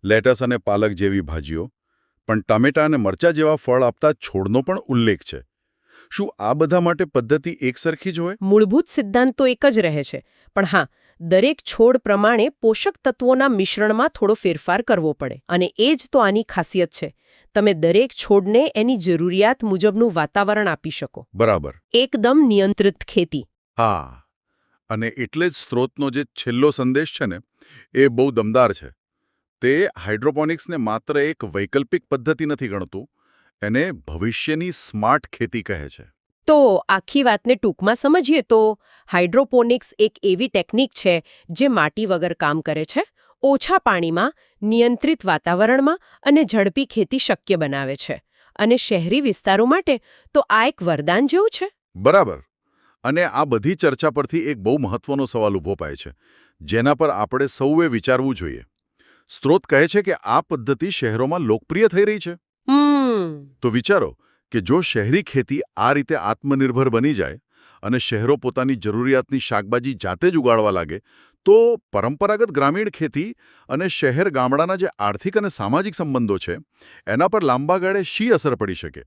Lettuce અને પાલક જેવી ભાજીઓ, પણ ટામેટા અને મરચાં જેવા ફળ આપતા છોડનો પણ ઉલ્લેખ છે. શું આ બધા માટે પદ્ધતિ એકસરખી જ હોય? મૂળભૂત સિદ્ધાંત તો એક જ રહે છે, પણ હા, દરેક છોડ પ્રમાણે પોષક તત્વોના મિશ્રણમાં થોડો ફેરફાર કરવો પડે. અને એ જ તો આની ખાસિયત છે. તમે દરેક છોડને એની જરૂરિયાત મુજબનું વાતાવરણ આપી શકો. બરાબર. એકદમ નિયંત્રિત ખેતી. હા, અને એટલે જ સ્ત્રોતનો જે છેલ્લો સંદેશ છે ને, એ બહુ દમદાર છે. તે હાઇડ્રોપોનિક્સને માત્ર એક વૈકલ્પિક પદ્ધતિ નથી ગણતું, એને ભવિષ્યની સ્માર્ટ ખેતી કહે છે. તો આખી વાતને ટૂંકમાં સમજીએ તો હાઇડ્રોપોનિક્સ એક એવી ટેકનિક છે જે માટી વગર કામ કરે છે, ઓછા પાણીમાં, નિયંત્રિત વાતાવરણમાં અને ઝડપી ખેતી શક્ય બનાવે છે. અને શહેરી વિસ્તારો માટે તો આ એક વરદાન જેવું છે. બરાબર. અને આ બધી ચર્ચા પરથી એક બહુ મહત્વનો સવાલ ઊભો થાય છે, જેના પર આપણે સૌએ વિચારવું જોઈએ. સ્ત્રોત કહે છે કે આ પદ્ધતિ શહેરોમાં લોકપ્રિય થઈ રહી છે. તો વિચારો કે જો શહેરી ખેતી આ રીતે આત્મનિર્ભર બની જાય અને શહેરો પોતાની જરૂરિયાતની શાકભાજી જાતે જ ઉગાડવા લાગે, તો પરંપરાગત ગ્રામીણ ખેતી અને શહેર ગામડાના જે આર્થિક અને સામાજિક સંબંધો છે, એના પર લાંબા ગાળે શી અસર પડી શકે?